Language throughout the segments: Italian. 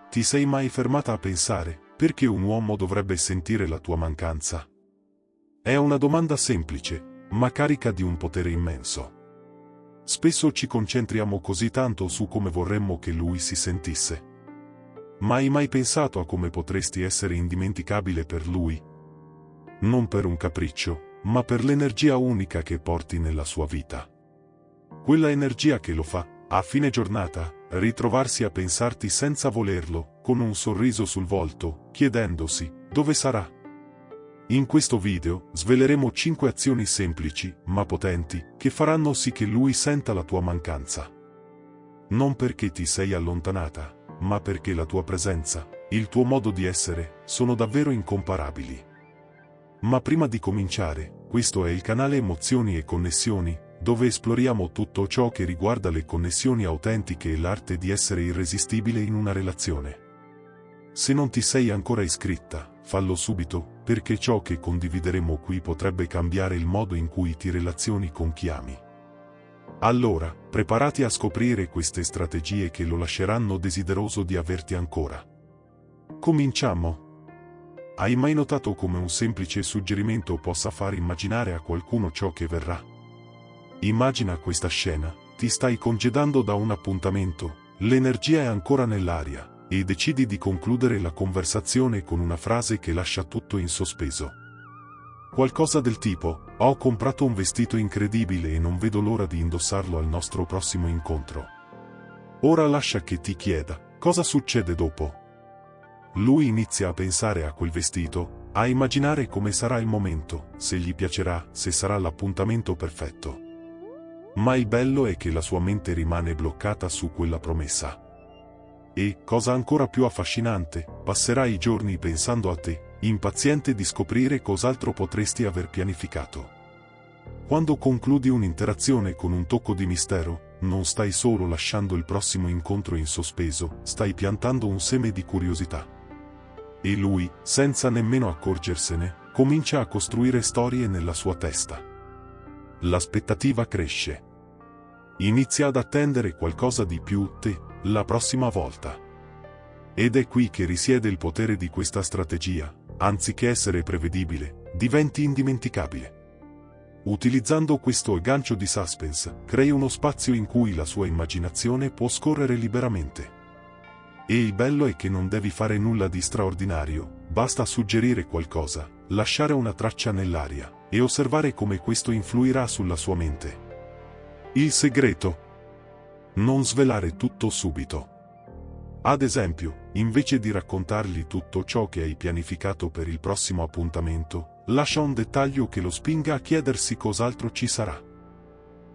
Ti sei mai fermata a pensare perché un uomo dovrebbe sentire la tua mancanza? È una domanda semplice, ma carica di un potere immenso. Spesso ci concentriamo così tanto su come vorremmo che lui si sentisse. Ma hai mai pensato a come potresti essere indimenticabile per lui? Non per un capriccio, ma per l'energia unica che porti nella sua vita. Quella energia che lo fa, a fine giornata, ritrovarsi a pensarti senza volerlo, con un sorriso sul volto, chiedendosi, dove sarà? In questo video, sveleremo 5 azioni semplici, ma potenti, che faranno sì che lui senta la tua mancanza. Non perché ti sei allontanata, ma perché la tua presenza, il tuo modo di essere, sono davvero incomparabili. Ma prima di cominciare, questo è il canale Emozioni e Connessioni, dove esploriamo tutto ciò che riguarda le connessioni autentiche e l'arte di essere irresistibile in una relazione. Se non ti sei ancora iscritta, fallo subito, perché ciò che condivideremo qui potrebbe cambiare il modo in cui ti relazioni con chi ami. Allora, preparati a scoprire queste strategie che lo lasceranno desideroso di averti ancora. Cominciamo! Hai mai notato come un semplice suggerimento possa far immaginare a qualcuno ciò che verrà? Immagina questa scena, ti stai congedando da un appuntamento, l'energia è ancora nell'aria, e decidi di concludere la conversazione con una frase che lascia tutto in sospeso. Qualcosa del tipo, ho comprato un vestito incredibile e non vedo l'ora di indossarlo al nostro prossimo incontro. Ora lascia che ti chieda, cosa succede dopo? Lui inizia a pensare a quel vestito, a immaginare come sarà il momento, se gli piacerà, se sarà l'appuntamento perfetto. Ma il bello è che la sua mente rimane bloccata su quella promessa. E, cosa ancora più affascinante, passerà i giorni pensando a te, impaziente di scoprire cos'altro potresti aver pianificato. Quando concludi un'interazione con un tocco di mistero, non stai solo lasciando il prossimo incontro in sospeso, stai piantando un seme di curiosità. E lui, senza nemmeno accorgersene, comincia a costruire storie nella sua testa. L'aspettativa cresce. Inizia ad attendere qualcosa di più te, la prossima volta. Ed è qui che risiede il potere di questa strategia, anziché essere prevedibile, diventi indimenticabile. Utilizzando questo gancio di suspense, crei uno spazio in cui la sua immaginazione può scorrere liberamente. E il bello è che non devi fare nulla di straordinario, basta suggerire qualcosa, lasciare una traccia nell'aria, e osservare come questo influirà sulla sua mente. Il segreto? Non svelare tutto subito. Ad esempio, invece di raccontargli tutto ciò che hai pianificato per il prossimo appuntamento, lascia un dettaglio che lo spinga a chiedersi cos'altro ci sarà.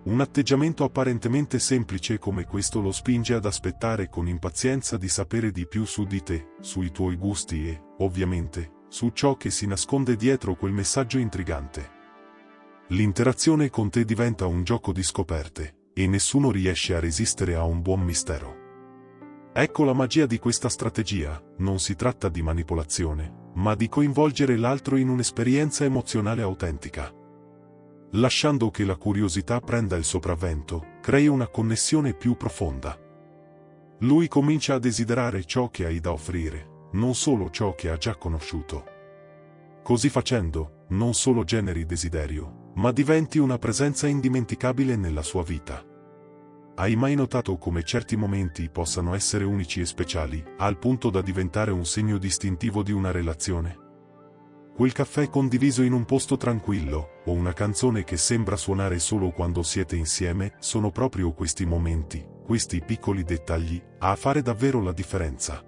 Un atteggiamento apparentemente semplice come questo lo spinge ad aspettare con impazienza di sapere di più su di te, sui tuoi gusti e, ovviamente, su ciò che si nasconde dietro quel messaggio intrigante. L'interazione con te diventa un gioco di scoperte, e nessuno riesce a resistere a un buon mistero. Ecco la magia di questa strategia, non si tratta di manipolazione, ma di coinvolgere l'altro in un'esperienza emozionale autentica. Lasciando che la curiosità prenda il sopravvento, crei una connessione più profonda. Lui comincia a desiderare ciò che hai da offrire, non solo ciò che ha già conosciuto. Così facendo, non solo generi desiderio, ma diventi una presenza indimenticabile nella sua vita. Hai mai notato come certi momenti possano essere unici e speciali, al punto da diventare un segno distintivo di una relazione? Quel caffè condiviso in un posto tranquillo, o una canzone che sembra suonare solo quando siete insieme, sono proprio questi momenti, questi piccoli dettagli, a fare davvero la differenza.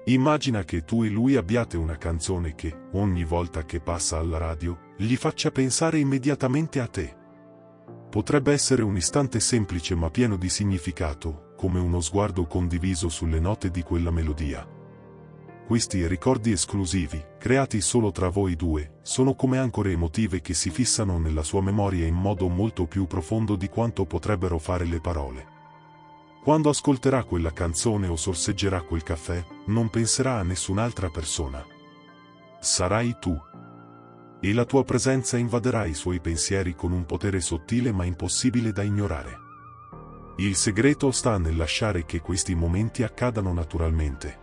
Immagina che tu e lui abbiate una canzone che, ogni volta che passa alla radio, gli faccia pensare immediatamente a te. Potrebbe essere un istante semplice ma pieno di significato, come uno sguardo condiviso sulle note di quella melodia. Questi ricordi esclusivi, creati solo tra voi due, sono come ancore emotive che si fissano nella sua memoria in modo molto più profondo di quanto potrebbero fare le parole. Quando ascolterà quella canzone o sorseggerà quel caffè, non penserà a nessun'altra persona. Sarai tu. E la tua presenza invaderà i suoi pensieri con un potere sottile ma impossibile da ignorare. Il segreto sta nel lasciare che questi momenti accadano naturalmente.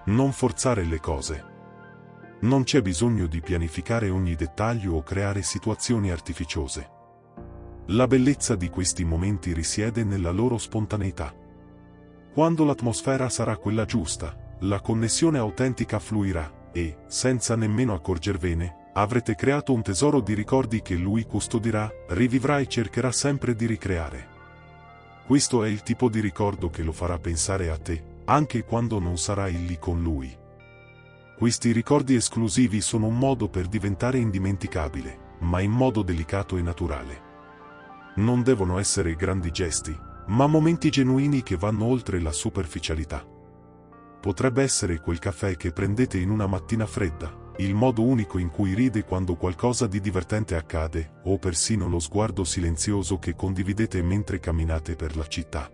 Non forzare le cose. Non c'è bisogno di pianificare ogni dettaglio o creare situazioni artificiose. La bellezza di questi momenti risiede nella loro spontaneità. Quando l'atmosfera sarà quella giusta, la connessione autentica fluirà e, senza nemmeno accorgervene, avrete creato un tesoro di ricordi che lui custodirà, rivivrà e cercherà sempre di ricreare. Questo è il tipo di ricordo che lo farà pensare a te, anche quando non sarai lì con lui. Questi ricordi esclusivi sono un modo per diventare indimenticabile, ma in modo delicato e naturale. Non devono essere grandi gesti, ma momenti genuini che vanno oltre la superficialità. Potrebbe essere quel caffè che prendete in una mattina fredda, il modo unico in cui ride quando qualcosa di divertente accade, o persino lo sguardo silenzioso che condividete mentre camminate per la città.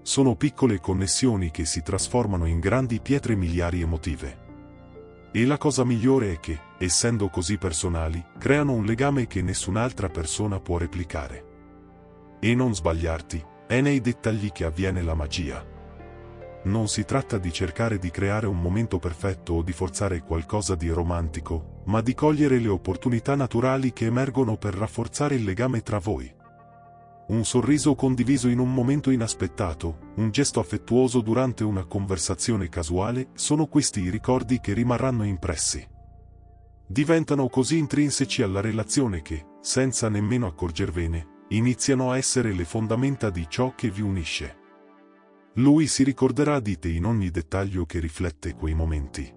Sono piccole connessioni che si trasformano in grandi pietre miliari emotive. E la cosa migliore è che, essendo così personali, creano un legame che nessun'altra persona può replicare. E non sbagliarti, è nei dettagli che avviene la magia. Non si tratta di cercare di creare un momento perfetto o di forzare qualcosa di romantico, ma di cogliere le opportunità naturali che emergono per rafforzare il legame tra voi. Un sorriso condiviso in un momento inaspettato, un gesto affettuoso durante una conversazione casuale, sono questi i ricordi che rimarranno impressi. Diventano così intrinseci alla relazione che, senza nemmeno accorgervene, iniziano a essere le fondamenta di ciò che vi unisce. Lui si ricorderà di te in ogni dettaglio che riflette quei momenti.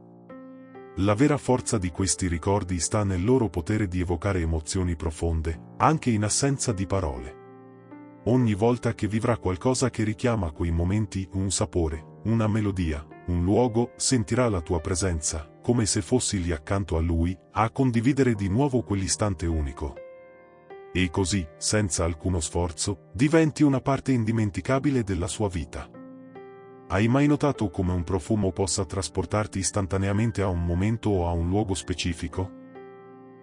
La vera forza di questi ricordi sta nel loro potere di evocare emozioni profonde, anche in assenza di parole. Ogni volta che vivrà qualcosa che richiama quei momenti, un sapore, una melodia, un luogo, sentirà la tua presenza, come se fossi lì accanto a lui, a condividere di nuovo quell'istante unico. E così, senza alcuno sforzo, diventi una parte indimenticabile della sua vita. Hai mai notato come un profumo possa trasportarti istantaneamente a un momento o a un luogo specifico?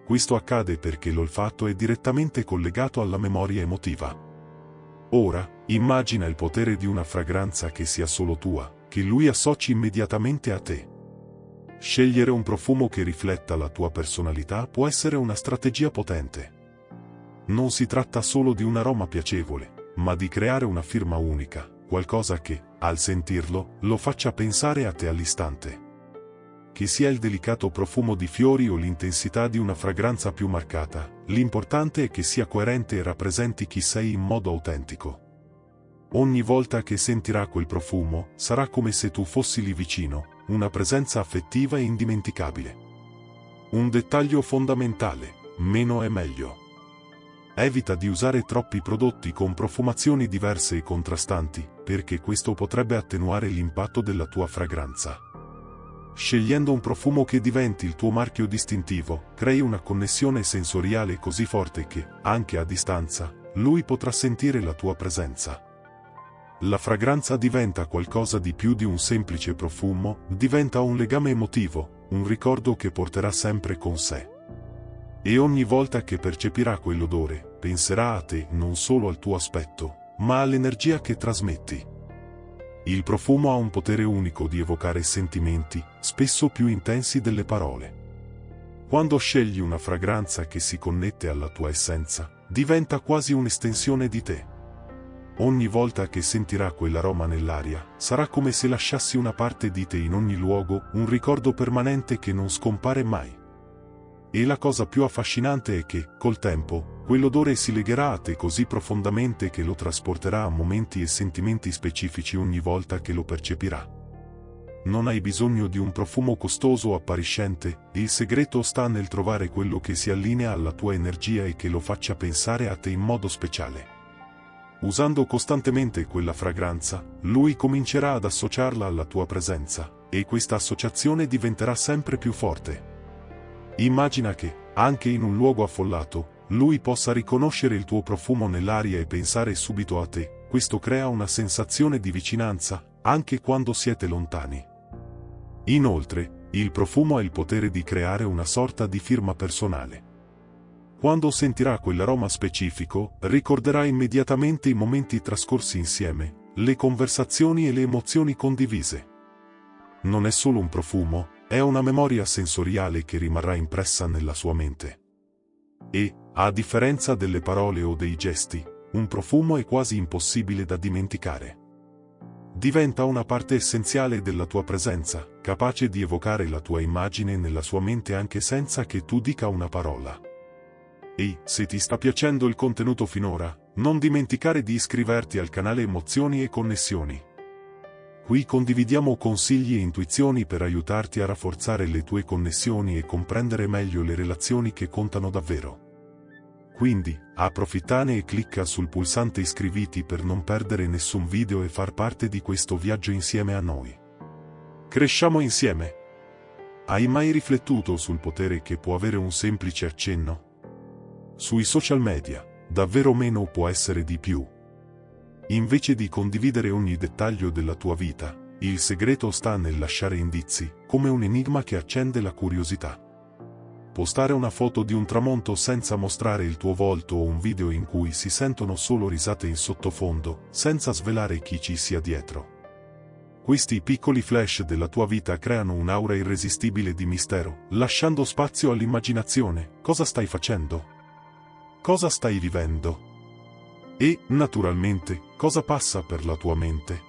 Questo accade perché l'olfatto è direttamente collegato alla memoria emotiva. Ora, immagina il potere di una fragranza che sia solo tua, che lui associ immediatamente a te. Scegliere un profumo che rifletta la tua personalità può essere una strategia potente. Non si tratta solo di un aroma piacevole, ma di creare una firma unica, qualcosa che, al sentirlo, lo faccia pensare a te all'istante. Che sia il delicato profumo di fiori o l'intensità di una fragranza più marcata, l'importante è che sia coerente e rappresenti chi sei in modo autentico. Ogni volta che sentirà quel profumo, sarà come se tu fossi lì vicino, una presenza affettiva e indimenticabile. Un dettaglio fondamentale: meno è meglio. Evita di usare troppi prodotti con profumazioni diverse e contrastanti, perché questo potrebbe attenuare l'impatto della tua fragranza. Scegliendo un profumo che diventi il tuo marchio distintivo, crei una connessione sensoriale così forte che, anche a distanza, lui potrà sentire la tua presenza. La fragranza diventa qualcosa di più di un semplice profumo, diventa un legame emotivo, un ricordo che porterà sempre con sé. E ogni volta che percepirà quell'odore, penserà a te, non solo al tuo aspetto, ma all'energia che trasmetti. Il profumo ha un potere unico di evocare sentimenti, spesso più intensi delle parole. Quando scegli una fragranza che si connette alla tua essenza, diventa quasi un'estensione di te. Ogni volta che sentirà quell'aroma nell'aria, sarà come se lasciassi una parte di te in ogni luogo, un ricordo permanente che non scompare mai. E la cosa più affascinante è che, col tempo, quell'odore si legherà a te così profondamente che lo trasporterà a momenti e sentimenti specifici ogni volta che lo percepirà. Non hai bisogno di un profumo costoso o appariscente, il segreto sta nel trovare quello che si allinea alla tua energia e che lo faccia pensare a te in modo speciale. Usando costantemente quella fragranza, lui comincerà ad associarla alla tua presenza, e questa associazione diventerà sempre più forte. Immagina che, anche in un luogo affollato, lui possa riconoscere il tuo profumo nell'aria e pensare subito a te. Questo crea una sensazione di vicinanza, anche quando siete lontani. Inoltre, il profumo ha il potere di creare una sorta di firma personale. Quando sentirà quell'aroma specifico, ricorderà immediatamente i momenti trascorsi insieme, le conversazioni e le emozioni condivise. non è solo un profumo, è una memoria sensoriale che rimarrà impressa nella sua mente. E, a differenza delle parole o dei gesti, un profumo è quasi impossibile da dimenticare. Diventa una parte essenziale della tua presenza, capace di evocare la tua immagine nella sua mente anche senza che tu dica una parola. E, se ti sta piacendo il contenuto finora, non dimenticare di iscriverti al canale Emozioni e Connessioni. Qui condividiamo consigli e intuizioni per aiutarti a rafforzare le tue connessioni e comprendere meglio le relazioni che contano davvero. Quindi, approfittane e clicca sul pulsante iscriviti per non perdere nessun video e far parte di questo viaggio insieme a noi. Cresciamo insieme! Hai mai riflettuto sul potere che può avere un semplice accenno? Sui social media, davvero meno può essere di più. Invece di condividere ogni dettaglio della tua vita, il segreto sta nel lasciare indizi, come un enigma che accende la curiosità. Postare una foto di un tramonto senza mostrare il tuo volto o un video in cui si sentono solo risate in sottofondo, senza svelare chi ci sia dietro. Questi piccoli flash della tua vita creano un'aura irresistibile di mistero, lasciando spazio all'immaginazione. Cosa stai facendo? Cosa stai vivendo? E, naturalmente, cosa passa per la tua mente?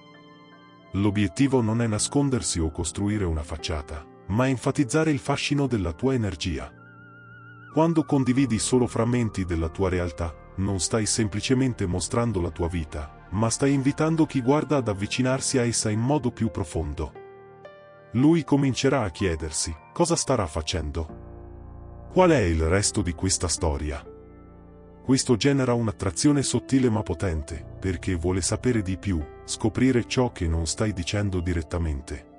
L'obiettivo non è nascondersi o costruire una facciata, ma enfatizzare il fascino della tua energia. Quando condividi solo frammenti della tua realtà, non stai semplicemente mostrando la tua vita, ma stai invitando chi guarda ad avvicinarsi a essa in modo più profondo. Lui comincerà a chiedersi, cosa starà facendo? Qual è il resto di questa storia? Questo genera un'attrazione sottile ma potente, perché vuole sapere di più, scoprire ciò che non stai dicendo direttamente.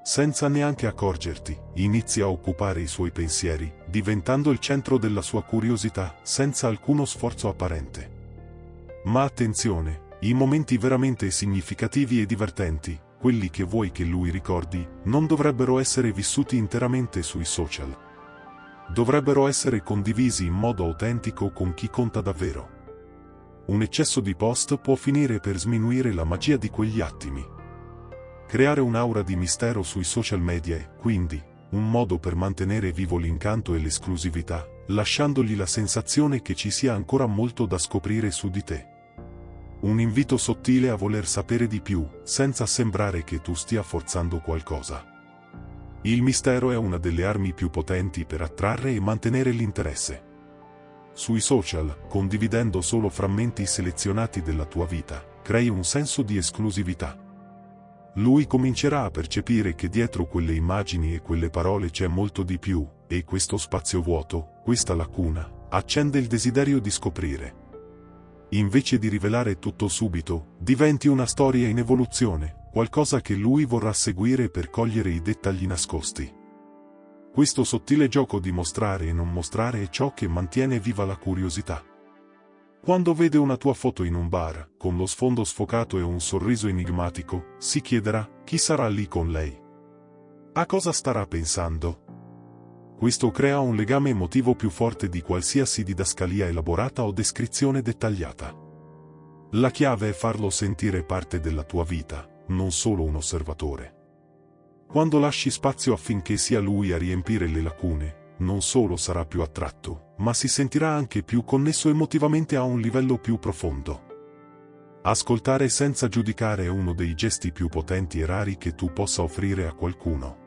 Senza neanche accorgerti, inizia a occupare i suoi pensieri, diventando il centro della sua curiosità, senza alcuno sforzo apparente. Ma attenzione, i momenti veramente significativi e divertenti, quelli che vuoi che lui ricordi, non dovrebbero essere vissuti interamente sui social. Dovrebbero essere condivisi in modo autentico con chi conta davvero. Un eccesso di post può finire per sminuire la magia di quegli attimi. Creare un'aura di mistero sui social media è, quindi, un modo per mantenere vivo l'incanto e l'esclusività, lasciandogli la sensazione che ci sia ancora molto da scoprire su di te. Un invito sottile a voler sapere di più, senza sembrare che tu stia forzando qualcosa. Il mistero è una delle armi più potenti per attrarre e mantenere l'interesse. Sui social, condividendo solo frammenti selezionati della tua vita, crei un senso di esclusività. Lui comincerà a percepire che dietro quelle immagini e quelle parole c'è molto di più, e questo spazio vuoto, questa lacuna, accende il desiderio di scoprire. Invece di rivelare tutto subito, diventi una storia in evoluzione, qualcosa che lui vorrà seguire per cogliere i dettagli nascosti. Questo sottile gioco di mostrare e non mostrare è ciò che mantiene viva la curiosità. Quando vede una tua foto in un bar, con lo sfondo sfocato e un sorriso enigmatico, si chiederà, chi sarà lì con lei? A cosa starà pensando? Questo crea un legame emotivo più forte di qualsiasi didascalia elaborata o descrizione dettagliata. La chiave è farlo sentire parte della tua vita, non solo un osservatore. Quando lasci spazio affinché sia lui a riempire le lacune, non solo sarà più attratto, ma si sentirà anche più connesso emotivamente a un livello più profondo. Ascoltare senza giudicare è uno dei gesti più potenti e rari che tu possa offrire a qualcuno.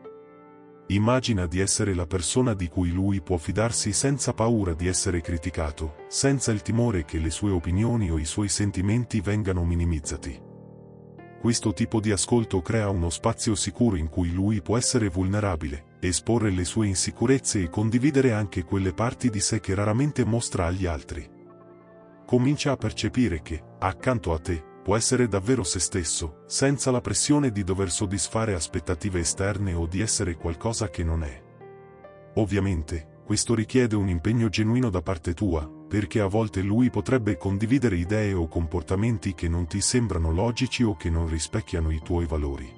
Immagina di essere la persona di cui lui può fidarsi senza paura di essere criticato, senza il timore che le sue opinioni o i suoi sentimenti vengano minimizzati. Questo tipo di ascolto crea uno spazio sicuro in cui lui può essere vulnerabile, esporre le sue insicurezze e condividere anche quelle parti di sé che raramente mostra agli altri. Comincia a percepire che, accanto a te, può essere davvero se stesso, senza la pressione di dover soddisfare aspettative esterne o di essere qualcosa che non è. Ovviamente, questo richiede un impegno genuino da parte tua, perché a volte lui potrebbe condividere idee o comportamenti che non ti sembrano logici o che non rispecchiano i tuoi valori.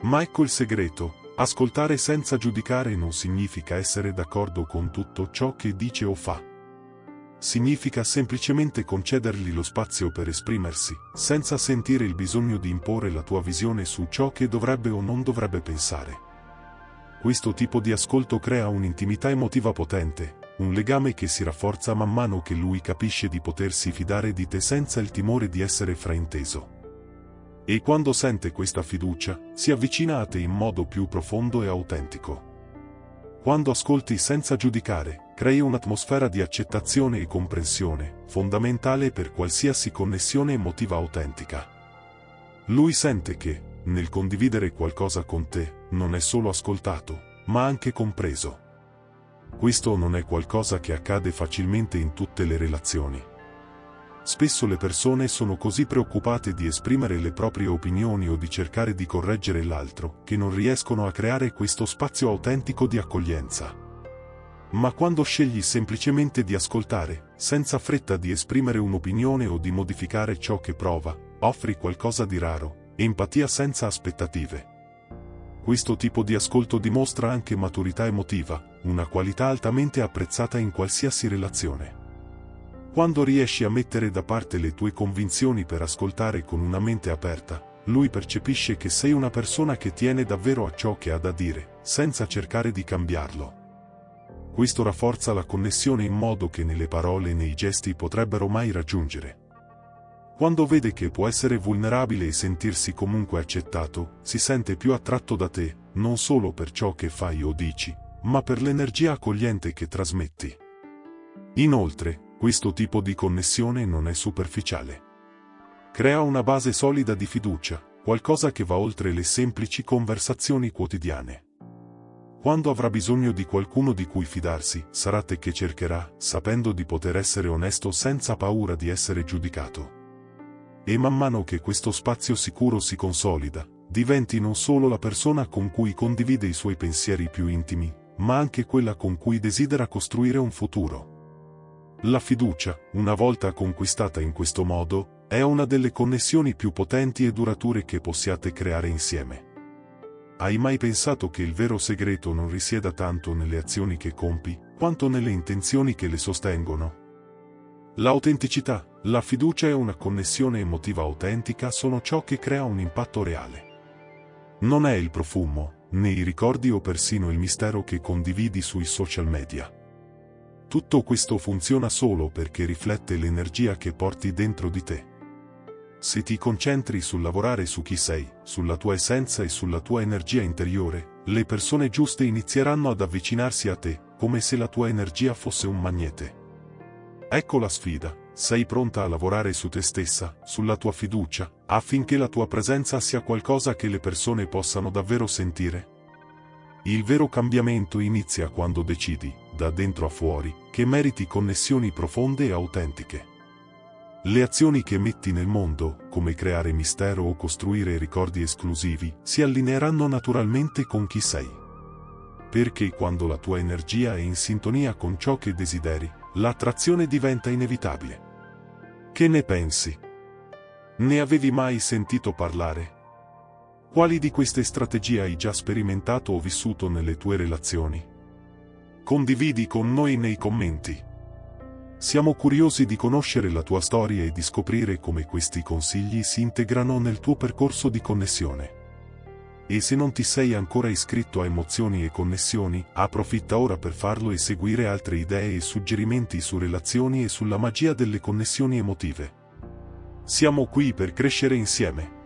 Ma ecco il segreto: ascoltare senza giudicare non significa essere d'accordo con tutto ciò che dice o fa. significa semplicemente concedergli lo spazio per esprimersi, senza sentire il bisogno di imporre la tua visione su ciò che dovrebbe o non dovrebbe pensare. Questo tipo di ascolto crea un'intimità emotiva potente, un legame che si rafforza man mano che lui capisce di potersi fidare di te senza il timore di essere frainteso. E quando sente questa fiducia, si avvicina a te in modo più profondo e autentico. Quando ascolti senza giudicare, crei un'atmosfera di accettazione e comprensione, fondamentale per qualsiasi connessione emotiva autentica. Lui sente che, nel condividere qualcosa con te, non è solo ascoltato, ma anche compreso. Questo non è qualcosa che accade facilmente in tutte le relazioni. Spesso le persone sono così preoccupate di esprimere le proprie opinioni o di cercare di correggere l'altro, che non riescono a creare questo spazio autentico di accoglienza. Ma quando scegli semplicemente di ascoltare, senza fretta di esprimere un'opinione o di modificare ciò che prova, offri qualcosa di raro, empatia senza aspettative. Questo tipo di ascolto dimostra anche maturità emotiva, una qualità altamente apprezzata in qualsiasi relazione. Quando riesci a mettere da parte le tue convinzioni per ascoltare con una mente aperta, lui percepisce che sei una persona che tiene davvero a ciò che ha da dire, senza cercare di cambiarlo. Questo rafforza la connessione in modo che né le parole né i gesti potrebbero mai raggiungere. Quando vede che può essere vulnerabile e sentirsi comunque accettato, si sente più attratto da te, non solo per ciò che fai o dici, ma per l'energia accogliente che trasmetti. Inoltre, questo tipo di connessione non è superficiale. Crea una base solida di fiducia, qualcosa che va oltre le semplici conversazioni quotidiane. Quando avrà bisogno di qualcuno di cui fidarsi, sarà te che cercherà, sapendo di poter essere onesto senza paura di essere giudicato. E man mano che questo spazio sicuro si consolida, diventi non solo la persona con cui condivide i suoi pensieri più intimi, ma anche quella con cui desidera costruire un futuro. La fiducia, una volta conquistata in questo modo, è una delle connessioni più potenti e durature che possiate creare insieme. Hai mai pensato che il vero segreto non risieda tanto nelle azioni che compi, quanto nelle intenzioni che le sostengono? L'autenticità, la fiducia e una connessione emotiva autentica sono ciò che crea un impatto reale. Non è il profumo, né i ricordi o persino il mistero che condividi sui social media. Tutto questo funziona solo perché riflette l'energia che porti dentro di te. Se ti concentri sul lavorare su chi sei, sulla tua essenza e sulla tua energia interiore, le persone giuste inizieranno ad avvicinarsi a te, come se la tua energia fosse un magnete. Ecco la sfida: sei pronta a lavorare su te stessa, sulla tua fiducia, affinché la tua presenza sia qualcosa che le persone possano davvero sentire? Il vero cambiamento inizia quando decidi, da dentro a fuori, che meriti connessioni profonde e autentiche. Le azioni che metti nel mondo, come creare mistero o costruire ricordi esclusivi, si allineeranno naturalmente con chi sei. Perché quando la tua energia è in sintonia con ciò che desideri, l'attrazione diventa inevitabile. Che ne pensi? Ne avevi mai sentito parlare? Quali di queste strategie hai già sperimentato o vissuto nelle tue relazioni? Condividi con noi nei commenti. Siamo curiosi di conoscere la tua storia e di scoprire come questi consigli si integrano nel tuo percorso di connessione. E se non ti sei ancora iscritto a Emozioni e Connessioni, approfitta ora per farlo e seguire altre idee e suggerimenti su relazioni e sulla magia delle connessioni emotive. Siamo qui per crescere insieme.